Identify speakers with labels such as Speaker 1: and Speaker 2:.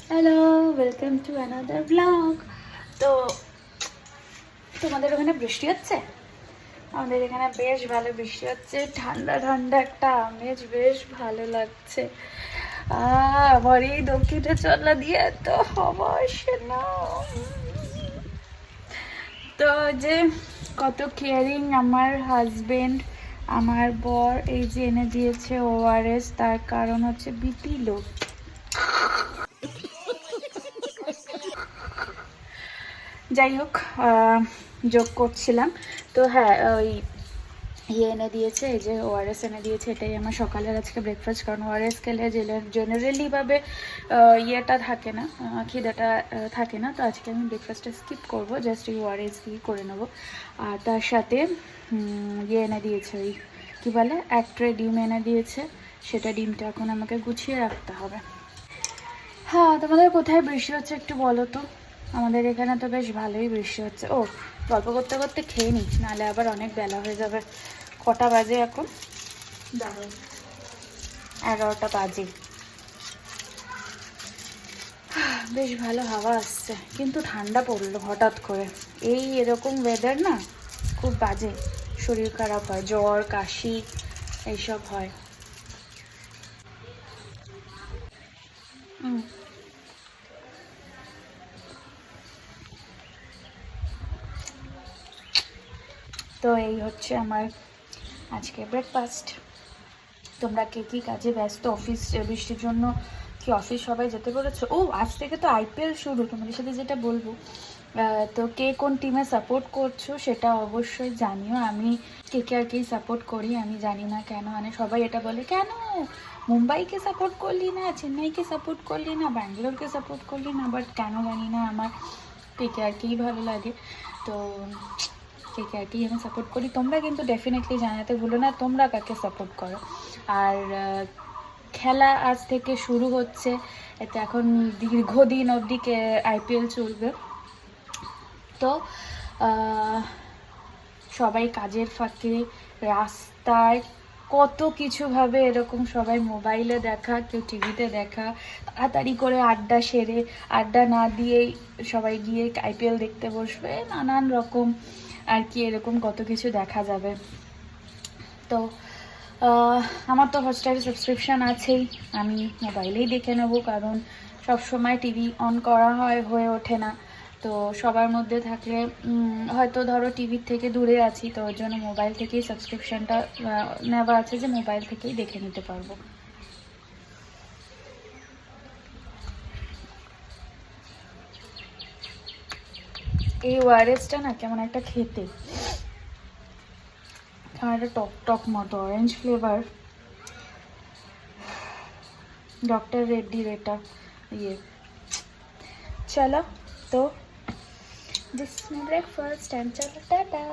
Speaker 1: Hello, welcome to another blog. তো তোমাদের ওখানে বৃষ্টি হচ্ছে? আমাদের এখানে বেশ ভালো বৃষ্টি হচ্ছে, ঠান্ডা ঠান্ডা একটা আমেজ, বেশ ভালো লাগছে। আমার এই দক্ষিণে চলা দিয়ে তো হবাসে না। তো যে কত কেয়ারিং আমার হাজবেন্ড, আমার বর এই যে এনে দিয়েছে ওআরএস, তার কারণ হচ্ছে বিপি লো। যাই হোক, যোগ করছিলাম। তো হ্যাঁ, ওই এনে দিয়েছে, এই যে ওআরএস এনে দিয়েছে, এটাই আমার সকালের আজকে ব্রেকফাস্ট। কারণ ওআরএস খেলে জেনারেলিভাবে ইয়েটা থাকে না, খিদেটা থাকে না। তো আজকে আমি ব্রেকফাস্টটা স্কিপ করব, জাস্ট এই ওআরএস দিয়ে করে নেব। আর তার সাথে এনে দিয়েছে, ওই কী বলে, এক ট্রে ডিম এনে দিয়েছে। সেটা ডিমটা এখন আমাকে গুছিয়ে রাখতে হবে। হ্যাঁ, তোমাদের কোথায় বৃষ্টি হচ্ছে একটু বলো তো। আমাদের এখানে তো বেশ ভালোই বৃষ্টি হচ্ছে। ও, গল্প করতে করতে খেয়ে নিই, নাহলে আবার অনেক বেলা হয়ে যাবে। কটা বাজে এখন? 11টা বাজে। বেশ ভালো হাওয়া আসছে, কিন্তু ঠান্ডা পড়লো হঠাৎ করে। এরকম ওয়েদার না, খুব বাজে, শরীর খারাপ হয়, জ্বর কাশি এইসব হয়। তো এই হচ্ছে আমার আজকে ব্রেকফাস্ট। তোমরা কে কী কাজে ব্যস্ত? অফিস বৃষ্টির জন্য কি অফিস সবাই যেতে পেরেছো? ও, আজ থেকে তো আইপিএল শুরু, তোমাদের সাথে যেটা বলবো। তো কে কোন টিমে সাপোর্ট করছো সেটা অবশ্যই জানিও। আমি কেকেআরকেই সাপোর্ট করি। আমি জানি না কেন, মানে সবাই এটা বলে, কেন মুম্বাইকে সাপোর্ট করলি না, চেন্নাইকে সাপোর্ট করলি না, ব্যাঙ্গালোরকে সাপোর্ট করলি না, বাট কেন জানি না আমার কেকেআরকেই ভালো লাগে। তো কেকেআরকেই আমি সাপোর্ট করি। তোমরা কিন্তু ডেফিনেটলি জানাতে ভুলো না তোমরা কাকে সাপোর্ট করো। আর খেলা আজ থেকে শুরু হচ্ছে, এতে এখন দীর্ঘদিন অবধি আইপিএল চলবে। তো সবাই কাজের ফাঁকে, রাস্তায়, কত কিছুভাবে এরকম সবাই মোবাইলে দেখা, কেউ টিভিতে দেখা, তাড়াতাড়ি করে আড্ডা সেরে, আড্ডা না দিয়েই সবাই গিয়ে আইপিএল দেখতে বসবে, নানান রকম আর কি, এরকম কত কিছু দেখা যাবে। তো আমার তো হটস্টারে সাবস্ক্রিপশান আছেই, আমি মোবাইলেই দেখে নেব, কারণ সবসময় টিভি অন করা হয়ে ওঠে না। তো সবার মধ্যে থাকলে হয়তো ধরো টিভির থেকে দূরে আছি, তো ওর জন্য মোবাইল থেকেই সাবস্ক্রিপশানটা নেওয়া আছে, যে মোবাইল থেকেই দেখে নিতে পারবো। এই ওআরএসটা না কেমন একটা খেতে, কেমন একটা টক টক মতো, অরেঞ্জ ফ্লেভার। ডক্টর রেড্ডির এটা চলো, তো this is my breakfast, and চলো টাটা।